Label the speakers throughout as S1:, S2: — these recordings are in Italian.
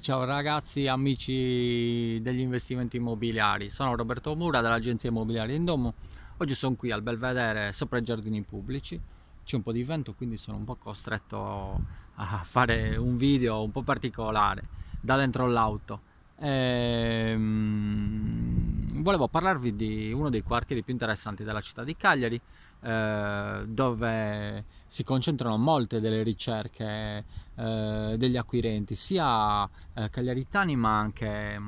S1: Ciao ragazzi, amici degli investimenti immobiliari. Sono Roberto Mura dell'agenzia immobiliare Indomo. Oggi sono qui al Belvedere sopra i giardini pubblici. C'è un po' di vento, quindi sono un po' costretto a fare un video un po' particolare da dentro l'auto. Volevo parlarvi di uno dei quartieri più interessanti della città di Cagliari, dove si concentrano molte delle ricerche degli acquirenti, sia cagliaritani ma anche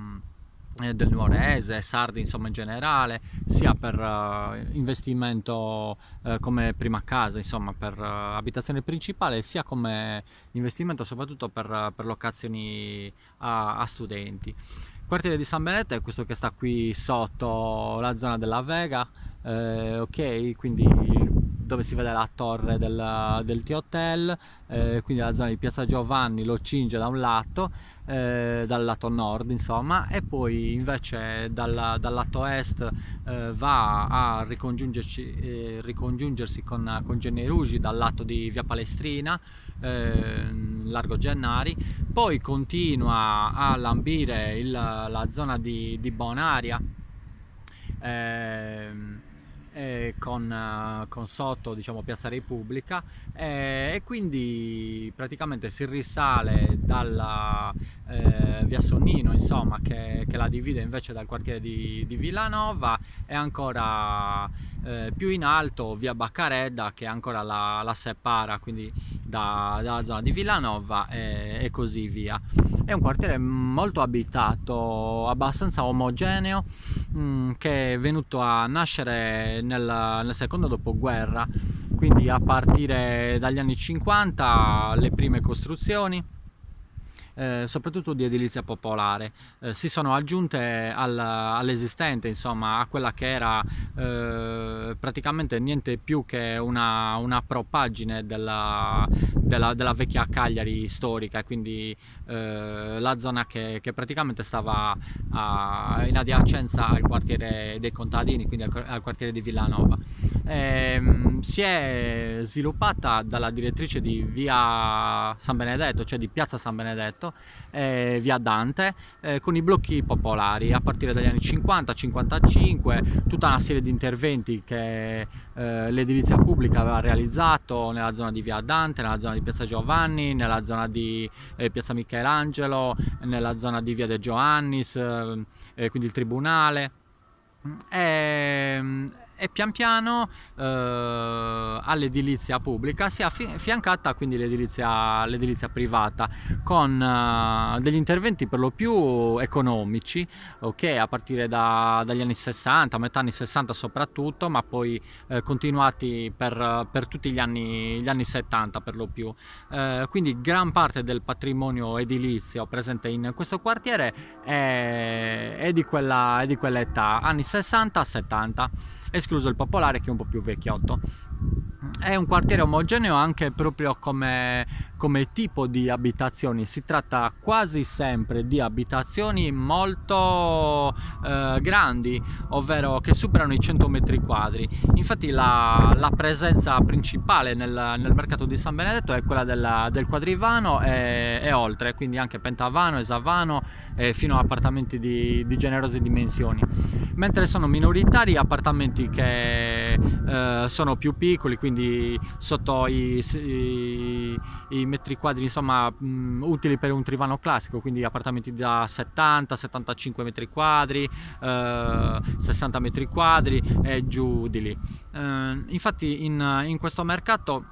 S1: del nuorese, sardi insomma in generale, sia per investimento come prima casa, insomma per abitazione principale, sia come investimento soprattutto per locazioni a studenti. Il quartiere di San Benedetto è questo che sta qui sotto la zona della Vega, ok, quindi dove si vede la torre del T-Hotel, quindi la zona di Piazza Giovanni lo cinge da un lato, dal lato nord insomma, e poi invece dal lato est va a ricongiungersi con Gennei Rugi dal lato di Via Palestrina, largo Gennari, poi continua a lambire la zona di Bonaria, ehm, con sotto diciamo Piazza Repubblica, e quindi praticamente si risale dalla via Sonnino insomma che la divide invece dal quartiere di Villanova, e ancora più in alto via Baccaredda che ancora la separa, quindi dalla zona di Villanova, e così via. È un quartiere molto abitato, abbastanza omogeneo, che è venuto a nascere nel secondo dopoguerra, quindi a partire dagli anni 50 le prime costruzioni, soprattutto di edilizia popolare, si sono aggiunte all'esistente, insomma, a quella che era praticamente niente più che una propaggine della vecchia Cagliari storica, quindi la zona che praticamente stava in adiacenza al quartiere dei contadini, quindi al quartiere di Villanova. Si è sviluppata dalla direttrice di via San Benedetto, cioè di piazza San Benedetto, via Dante, con i blocchi popolari a partire dagli anni 50-55, tutta una serie di interventi che l'edilizia pubblica aveva realizzato nella zona di via Dante, nella zona di piazza Giovanni, nella zona di piazza Michelangelo, nella zona di via De Giovannis, quindi il tribunale. E pian piano all'edilizia pubblica si è affiancata quindi l'edilizia privata, con degli interventi per lo più economici, ok, a partire dagli anni 60, metà anni 60 soprattutto, ma poi continuati per tutti gli anni 70 per lo più. Quindi gran parte del patrimonio edilizio presente in questo quartiere è di quell'età, anni 60-70, escluso il popolare che è un po' più vecchiotto. È un quartiere omogeneo anche proprio come tipo di abitazioni, si tratta quasi sempre di abitazioni molto grandi, ovvero che superano i 100 metri quadri. Infatti la presenza principale nel mercato di San Benedetto è quella del quadrivano e oltre, quindi anche pentavano, esavano, fino a appartamenti di generose dimensioni, mentre sono minoritari appartamenti che sono più piccoli, quindi sotto i metri quadri insomma utili per un trivano classico, quindi appartamenti da 70-75 metri quadri, 60 metri quadri e giù di lì. Infatti in questo mercato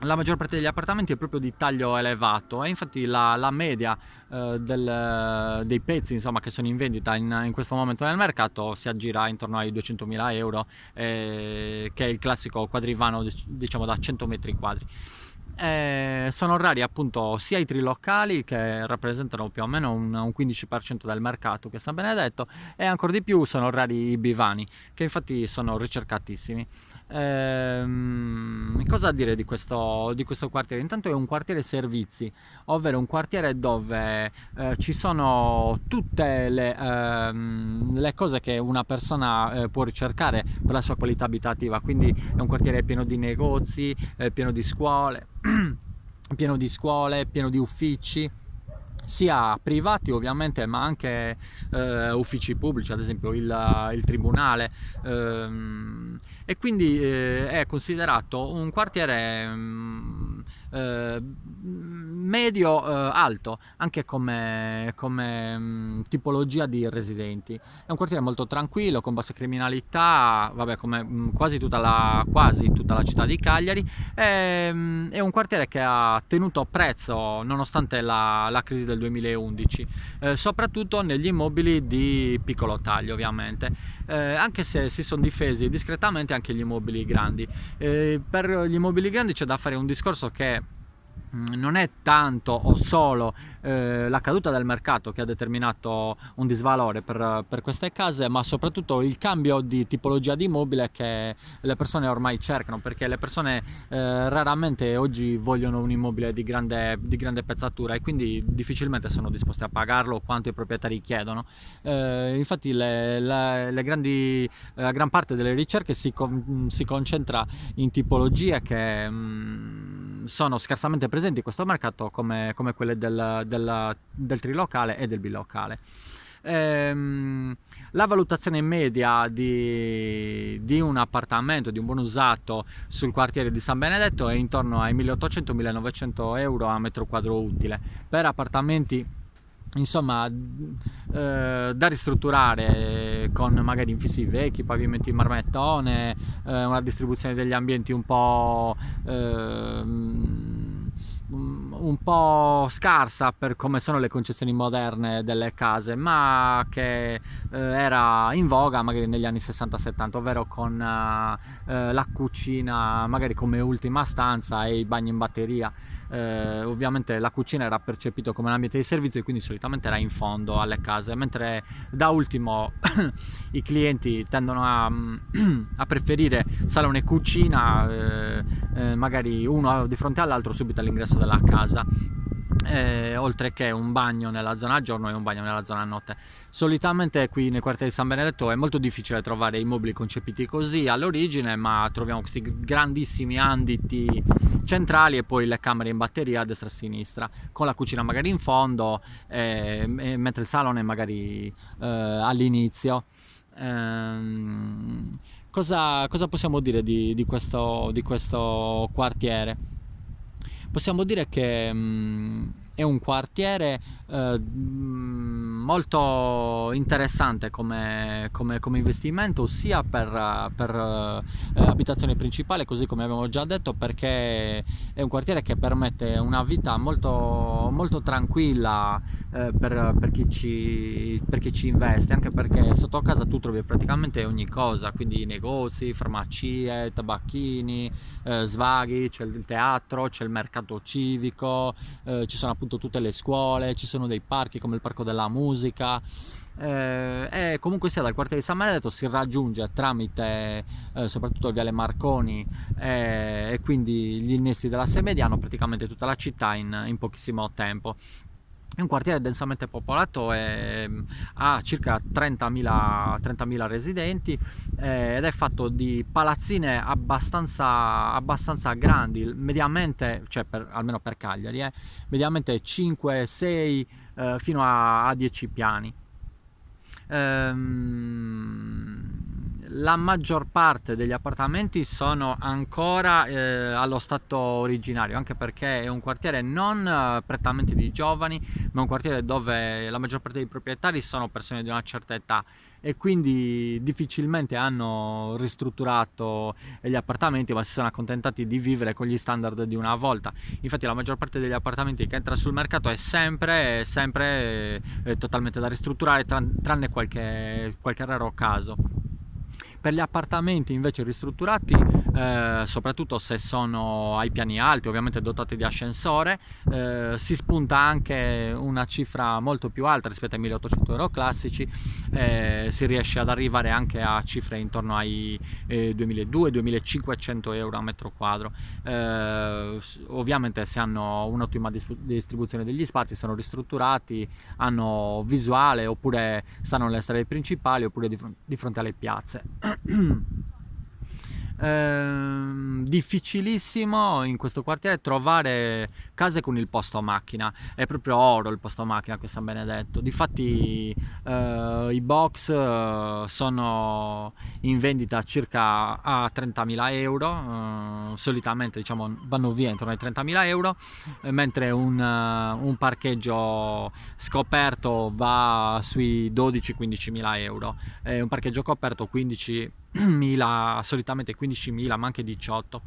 S1: la maggior parte degli appartamenti è proprio di taglio elevato, e infatti la media dei pezzi insomma che sono in vendita in questo momento nel mercato si aggira intorno ai 200.000 euro, che è il classico quadrivano diciamo da 100 metri quadri. Sono rari appunto sia i trilocali, che rappresentano più o meno un 15% del mercato, che San Benedetto, e ancora di più sono rari i bivani, che infatti sono ricercatissimi. Cosa dire di questo quartiere? Intanto è un quartiere servizi, ovvero un quartiere dove ci sono tutte le cose che una persona può ricercare per la sua qualità abitativa, quindi è un quartiere pieno di negozi, pieno di scuole, pieno di uffici, sia privati ovviamente, ma anche uffici pubblici, ad esempio il tribunale, e quindi è considerato un quartiere medio alto, anche come tipologia di residenti. È un quartiere molto tranquillo, con bassa criminalità, vabbè, come quasi tutta la città di Cagliari. È un quartiere che ha tenuto prezzo nonostante la crisi del 2011, soprattutto negli immobili di piccolo taglio, ovviamente, anche se si sono difesi discretamente anche gli immobili grandi. Per gli immobili grandi c'è da fare un discorso che non è tanto o solo la caduta del mercato che ha determinato un disvalore per queste case, ma soprattutto il cambio di tipologia di immobile che le persone ormai cercano, perché le persone raramente oggi vogliono un immobile di grande pezzatura, e quindi difficilmente sono disposti a pagarlo quanto i proprietari chiedono. Infatti la gran parte delle ricerche si concentra in tipologie che sono scarsamente presenti in questo mercato, come quelle del trilocale e del bilocale. La valutazione media di un appartamento, di un buon usato sul quartiere di San Benedetto è intorno ai 1800-1900 euro a metro quadro utile, per appartamenti insomma da ristrutturare, con magari infissi vecchi, pavimenti in marmettone, una distribuzione degli ambienti un po' scarsa per come sono le concezioni moderne delle case, ma che era in voga magari negli anni 60-70, ovvero con la cucina magari come ultima stanza e i bagni in batteria. Ovviamente la cucina era percepito come un ambiente di servizio e quindi solitamente era in fondo alle case, mentre da ultimo i clienti tendono a preferire salone e cucina, magari uno di fronte all'altro subito all'ingresso della casa. Oltre che un bagno nella zona giorno e un bagno nella zona notte. Solitamente qui nel quartiere di San Benedetto è molto difficile trovare immobili concepiti così all'origine, ma troviamo questi grandissimi anditi centrali e poi le camere in batteria a destra e a sinistra, con la cucina magari in fondo, mentre il salone magari all'inizio. Cosa possiamo dire di questo quartiere? Possiamo dire che è un quartiere molto interessante come investimento, sia per abitazione principale, così come abbiamo già detto, perché è un quartiere che permette una vita molto, molto tranquilla per chi ci investe, anche perché sotto casa tu trovi praticamente ogni cosa, quindi negozi, farmacie, tabacchini, svaghi, c'è il teatro, c'è il mercato civico, ci sono appunto tutte le scuole, ci sono dei parchi come il Parco della Musica, e comunque sia dal quartiere di San Benedetto si raggiunge tramite soprattutto il viale Marconi e quindi gli innesti della Semediano praticamente tutta la città in pochissimo tempo. È un quartiere densamente popolato e ha circa 30.000 residenti, ed è fatto di palazzine abbastanza grandi, mediamente, cioè almeno per Cagliari, mediamente 5, 6 fino a 10 piani. La maggior parte degli appartamenti sono ancora allo stato originario, anche perché è un quartiere non prettamente di giovani, ma un quartiere dove la maggior parte dei proprietari sono persone di una certa età e quindi difficilmente hanno ristrutturato gli appartamenti, ma si sono accontentati di vivere con gli standard di una volta. Infatti la maggior parte degli appartamenti che entra sul mercato è sempre totalmente da ristrutturare, tranne qualche raro caso. Per gli appartamenti invece ristrutturati, soprattutto se sono ai piani alti, ovviamente dotati di ascensore, si spunta anche una cifra molto più alta rispetto ai 1800 euro classici, si riesce ad arrivare anche a cifre intorno ai 2200-2500 euro a metro quadro. Ovviamente se hanno un'ottima distribuzione degli spazi, sono ristrutturati, hanno visuale, oppure stanno nelle strade principali, oppure di fronte alle piazze. Difficilissimo in questo quartiere trovare case con il posto macchina, è proprio oro il posto macchina qui a San Benedetto. Difatti i box sono in vendita circa a 30.000 euro, solitamente diciamo vanno via intorno ai 30.000 euro, mentre un parcheggio scoperto va sui 12-15.000 euro, un parcheggio coperto 15.000, solitamente 15.000 ma anche 18.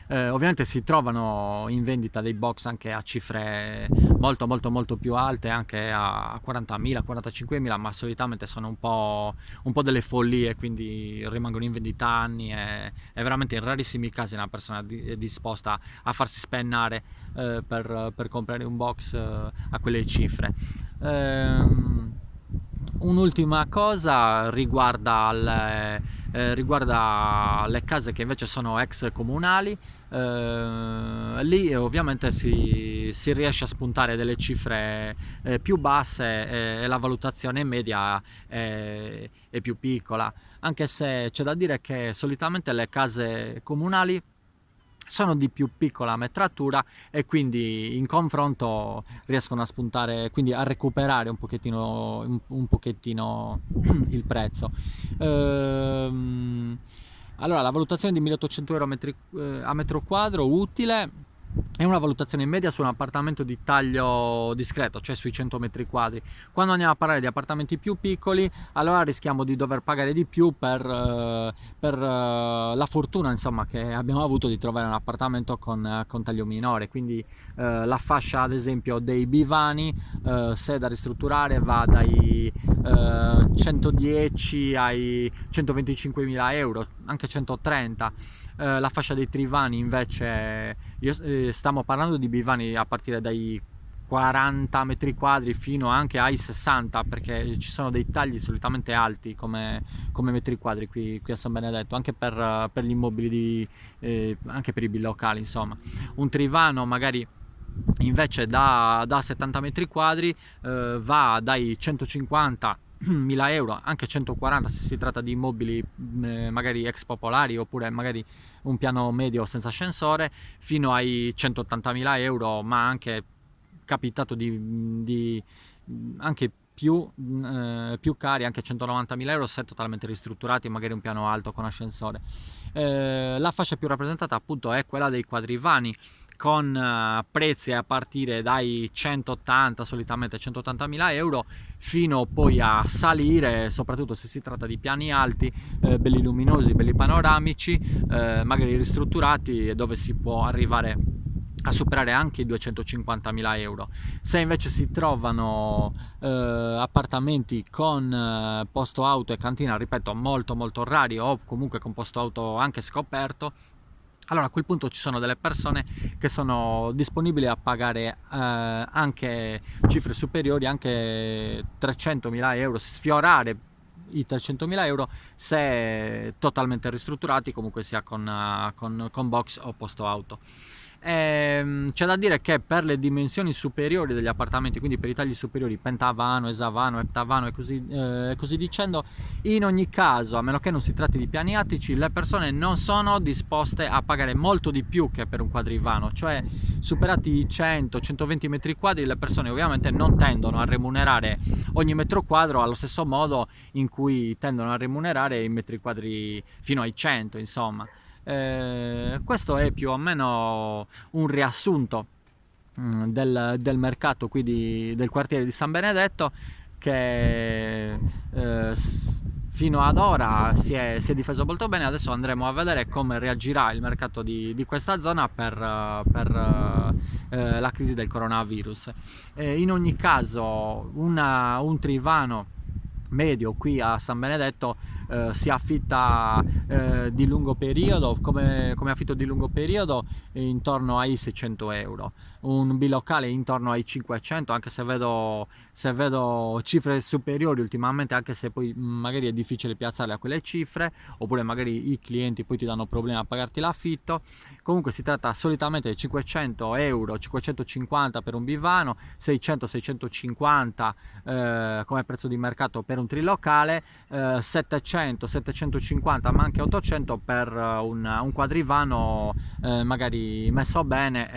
S1: Ovviamente si trovano in vendita dei box anche a cifre molto più alte, anche a 40.000, 45.000, ma solitamente sono un po' delle follie, quindi rimangono in vendita anni e veramente in rarissimi casi una persona è disposta a farsi spennare per comprare un box a quelle cifre. Un'ultima cosa riguarda le case che invece sono ex comunali. Lì ovviamente si riesce a spuntare delle cifre più basse e la valutazione media è più piccola, anche se c'è da dire che solitamente le case comunali sono di più piccola metratura e quindi in confronto riescono a spuntare, quindi a recuperare un pochettino il prezzo. Allora, la valutazione di 1.800 euro a metro quadro utile è una valutazione in media su un appartamento di taglio discreto, cioè sui 100 metri quadri. Quando andiamo a parlare di appartamenti più piccoli, allora rischiamo di dover pagare di più per la fortuna, insomma, che abbiamo avuto di trovare un appartamento con taglio minore. Quindi la fascia, ad esempio, dei bivani, se da ristrutturare, va dai 110 ai 125.000 euro, anche 130. La fascia dei trivani invece, stiamo parlando di bivani a partire dai 40 metri quadri fino anche ai 60, perché ci sono dei tagli solitamente alti come metri quadri qui a San Benedetto, anche per gli immobili anche per i bilocali, insomma. Un trivano magari invece da 70 metri quadri va dai 150.000 euro, anche 140 se si tratta di immobili magari ex popolari, oppure magari un piano medio senza ascensore, fino ai 180.000 euro, ma anche capitato di anche più cari, anche 190.000 euro se totalmente ristrutturati, magari un piano alto con ascensore. La fascia più rappresentata appunto è quella dei quadrivani, con prezzi a partire dai 180, solitamente 180.000 euro, fino poi a salire, soprattutto se si tratta di piani alti, belli luminosi, belli panoramici, magari ristrutturati, dove si può arrivare a superare anche i 250.000 euro. Se invece si trovano appartamenti con posto auto e cantina, ripeto, molto rari, o comunque con posto auto anche scoperto, allora a quel punto ci sono delle persone che sono disponibili a pagare anche cifre superiori, anche 300.000 euro, sfiorare i 300.000 euro se totalmente ristrutturati, comunque sia con box o posto auto. C'è da dire che per le dimensioni superiori degli appartamenti, quindi per i tagli superiori, pentavano, esavano, eptavano e così dicendo, in ogni caso, a meno che non si tratti di piani attici, le persone non sono disposte a pagare molto di più che per un quadrivano, cioè superati i 100-120 metri quadri le persone ovviamente non tendono a remunerare ogni metro quadro allo stesso modo in cui tendono a remunerare i metri quadri fino ai 100, insomma. Questo è più o meno un riassunto del mercato qui del quartiere di San Benedetto, che fino ad ora si è difeso molto bene. Adesso andremo a vedere come reagirà il mercato di questa zona per la crisi del coronavirus. In ogni caso un trivano medio qui a San Benedetto si affitta di lungo periodo, come affitto di lungo periodo, intorno ai 600 euro, un bilocale intorno ai 500, anche se vedo cifre superiori ultimamente, anche se poi magari è difficile piazzarle a quelle cifre, oppure magari i clienti poi ti danno problemi a pagarti l'affitto. Comunque si tratta solitamente di 500 euro, 550 per un bivano, 600-650 come prezzo di mercato per un un trilocale, 700, 750 ma anche 800 per un quadrivano magari messo bene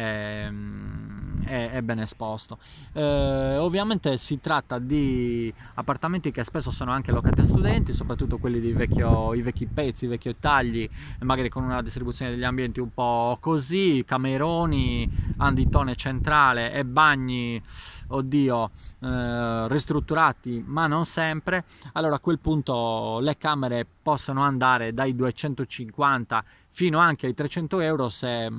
S1: e ben esposto. Ovviamente si tratta di appartamenti che spesso sono anche locati a studenti, soprattutto quelli di i vecchi pezzi, i vecchi tagli, magari con una distribuzione degli ambienti un po' così, cameroni, anditone centrale e bagni, oddio, ristrutturati, ma non sempre. Allora a quel punto le camere possono andare dai 250 fino anche ai 300 euro se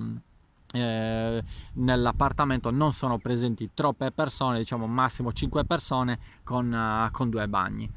S1: nell'appartamento non sono presenti troppe persone, diciamo massimo 5 persone con 2 bagni.